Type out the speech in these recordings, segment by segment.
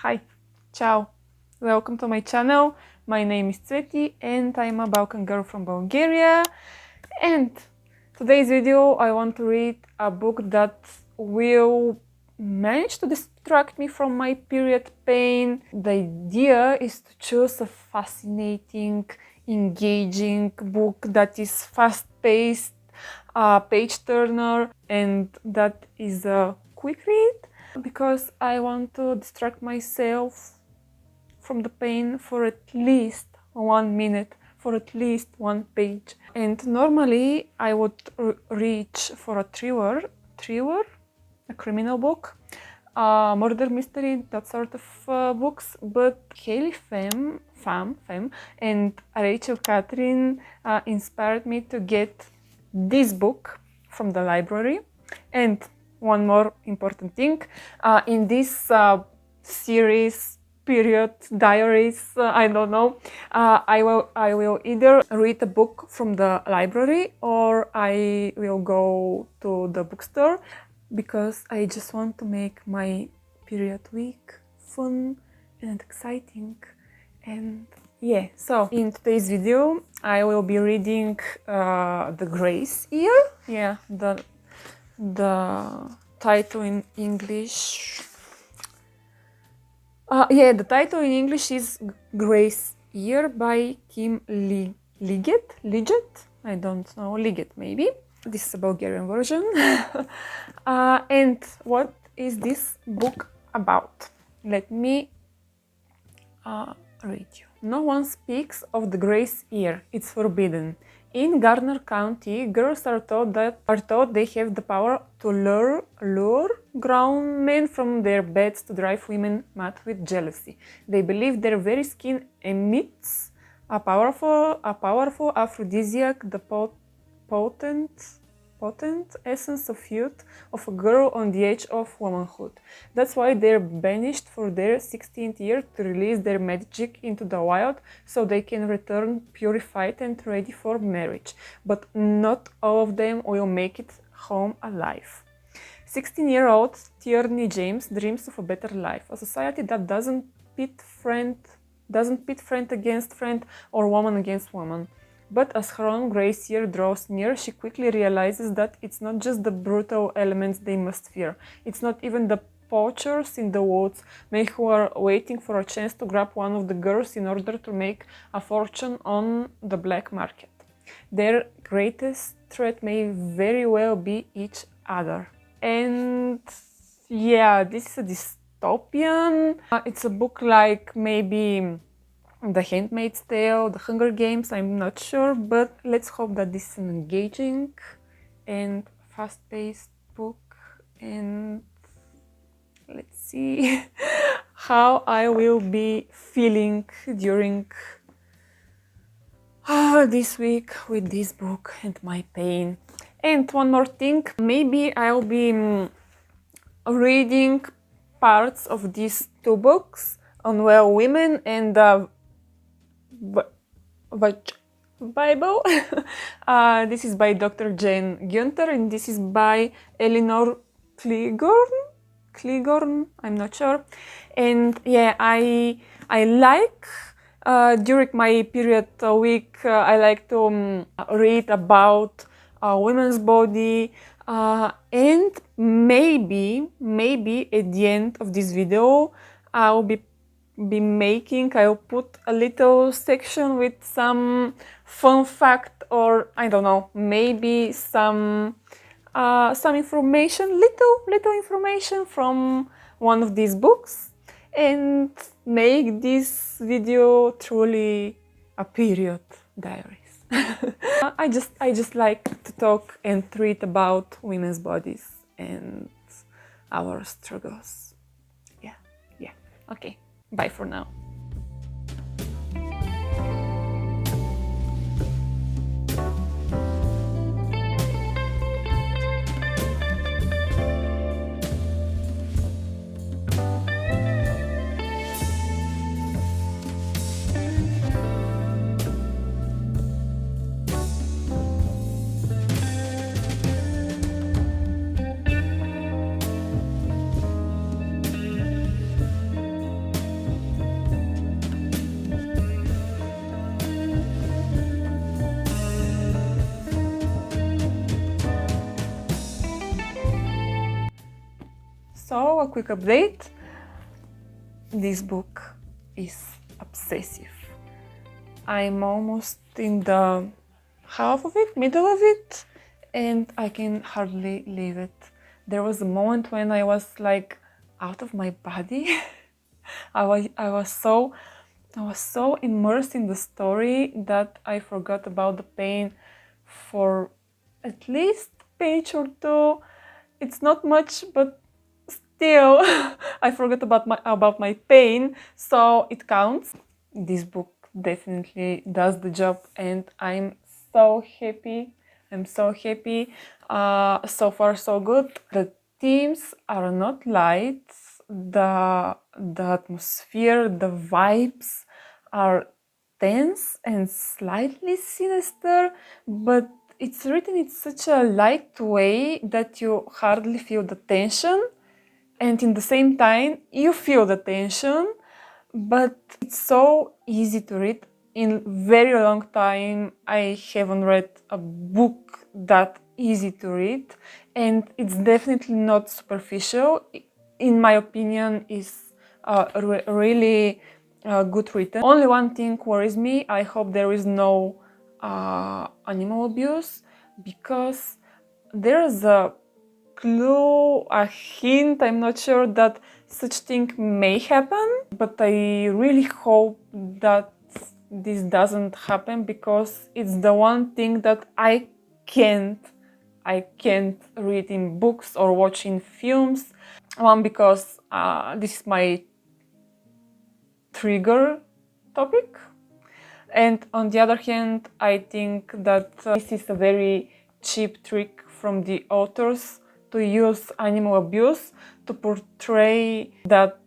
Hi, ciao, welcome to my channel. My name is Cveti and I'm a Balkan girl from Bulgaria. And today's video I want to read a book that will manage to distract me from my period pain. The idea is to choose a fascinating, engaging book that is fast-paced, page turner, and that is a quick read, because I want to distract myself from the pain for at least 1 minute, for at least one page. And normally I would reach for a thriller, a criminal book, murder mystery, that sort of books, but Haley Femme and Rachel Catherine inspired me to get this book from the library. And one more important thing, in this series, period, diaries, I don't know, I will either read a book from the library or I will go to the bookstore, because I just want to make my period week fun and exciting. And yeah, so in today's video I will be reading The Grace Year. Yeah, the title in English. The title in English is Grace Year by Kim Liggett. I don't know, Liggett maybe. This is a Bulgarian version. And what is this book about? Let me read you. No one speaks of the Grace Year. It's forbidden. In Garner County, girls are taught they have the power to lure grown men from their beds to drive women mad with jealousy. They believe their very skin emits a powerful aphrodisiac, the potent essence of youth of a girl on the edge of womanhood. That's why they're banished for their 16th year to release their magic into the wild, so they can return purified and ready for marriage. But not all of them will make it home alive. 16-year-old Tierney James dreams of a better life, a society that doesn't pit friend against friend or woman against woman. But as her own Grace Year draws near, she quickly realizes that it's not just the brutal elements they must fear. It's not even the poachers in the woods, men who are waiting for a chance to grab one of the girls in order to make a fortune on the black market. Their greatest threat may very well be each other. And yeah, this is a dystopian. It's a book like maybe The Handmaid's Tale, The Hunger Games, I'm not sure, but let's hope that this is an engaging and fast-paced book, and let's see how I will be feeling during this week with this book and my pain. And one more thing, maybe I'll be reading parts of these two books, Unwell Women and Bible. This is by Dr. Jane Gunter and this is by Elinor Cleghorn, I'm not sure. And yeah, I like during my period week I like to read about women's body, and maybe at the end of this video I'll put a little section with some fun fact, or I don't know, maybe some information, little information from one of these books, and make this video truly a period diaries. I just like to talk and read about women's bodies and our struggles. Yeah. Okay. Bye for now. So, a quick update. This book is obsessive. I'm almost in the half of it, middle of it, and I can hardly leave it. There was a moment when I was like out of my body. I was so immersed in the story that I forgot about the pain for at least page or two. It's not much, but still, I forgot about my pain, so it counts. This book definitely does the job, and I'm so happy. I'm so happy. So far, so good. The themes are not light. The atmosphere, the vibes are tense and slightly sinister, but it's written in such a light way that you hardly feel the tension, and in the same time you feel the tension, but it's so easy to read. In very long time I haven't read a book that easy to read, and it's definitely not superficial. In my opinion, is really good written. Only one thing worries me. I hope there is no animal abuse, because there is a clue, a hint, I'm not sure, that such thing may happen, but I really hope that this doesn't happen, because it's the one thing that I can't read in books or watch in films. One, because this is my trigger topic, and on the other hand, I think that this is a very cheap trick from the authors to use animal abuse to portray that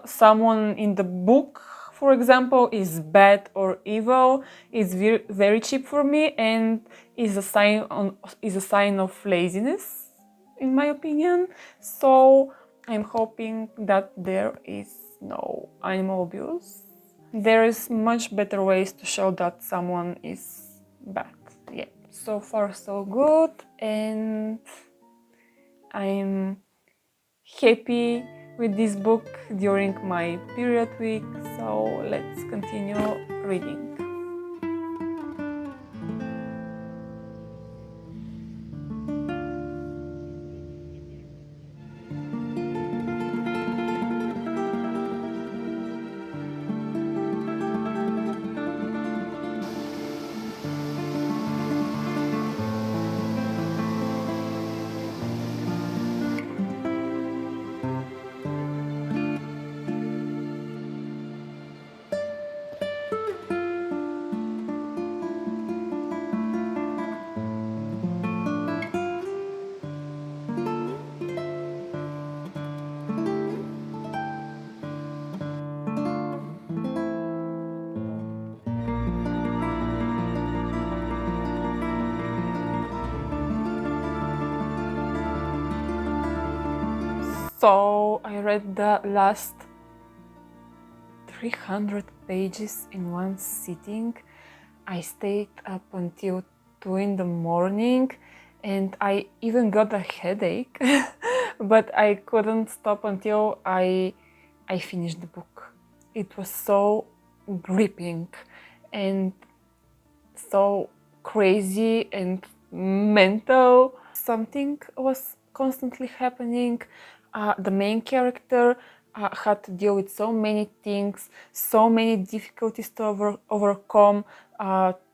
someone in the book, for example, is bad or evil. Is very cheap for me, and is a sign of laziness, in my opinion. So I'm hoping that there is no animal abuse. There is much better ways to show that someone is bad. Yeah, so far so good, and I'm happy with this book during my period week. So let's continue reading. So I read the last 300 pages in one sitting. I stayed up until 2 in the morning, and I even got a headache, but I couldn't stop until I finished the book. It was so gripping and so crazy and mental. Something was constantly happening. The main character had to deal with so many things, so many difficulties to overcome,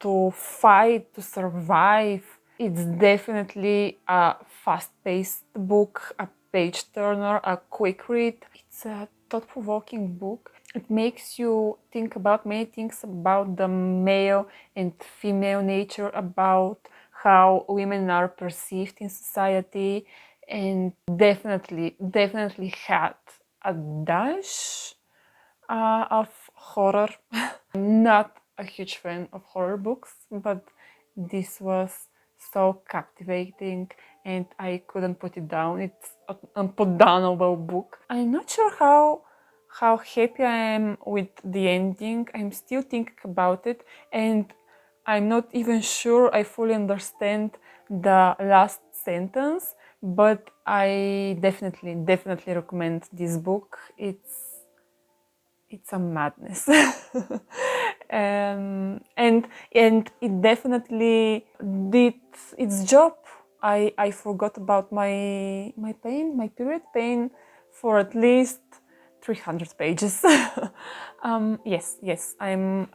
to fight, to survive. It's definitely a fast-paced book, a page-turner, a quick read. It's a thought-provoking book. It makes you think about many things about the male and female nature, about how women are perceived in society, and definitely had a dash of horror. I'm not a huge fan of horror books, but this was so captivating and I couldn't put it down. It's an unputdownable book. I'm not sure how happy I am with the ending. I'm still thinking about it, and I'm not even sure I fully understand the last sentence, but I definitely recommend this book. It's a madness. And it definitely did its job. I forgot about my pain, my period pain, for at least 300 pages. Yes, I'm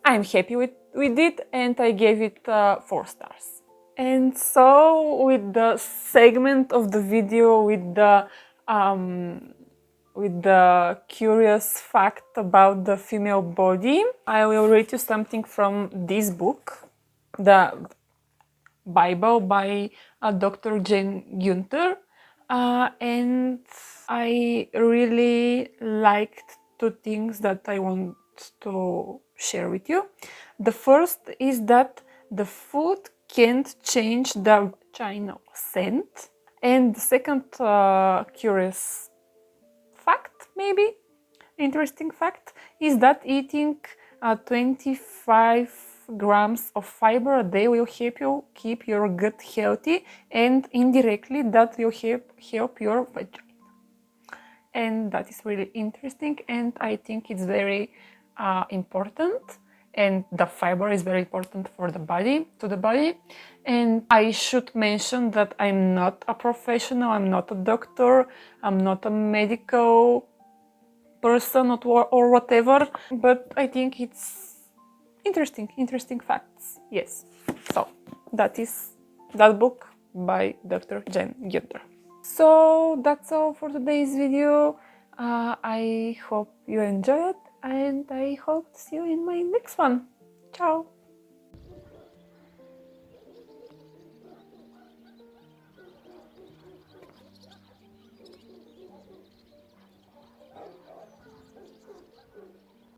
happy with it, and I gave it 4 stars. And so, with the segment of the video with the curious fact about the female body, I will read you something from this book, the Bible by Dr. Jane Gunter, and I really liked 2 things that I want to share with you. The first is that the food can't change the vaginal scent, and the second curious fact, maybe interesting fact, is that eating 25 grams of fiber a day will help you keep your gut healthy, and indirectly that will help your vagina. And that is really interesting, and I think it's very important, and the fiber is very important for the body, to the body. And I should mention that I'm not a professional, I'm not a doctor, I'm not a medical person or whatever, but I think it's interesting facts. Yes, so that is that book by Dr. Jen Gunter. So that's all for today's video. I hope you enjoyed it, and I hope to see you in my next one. Ciao!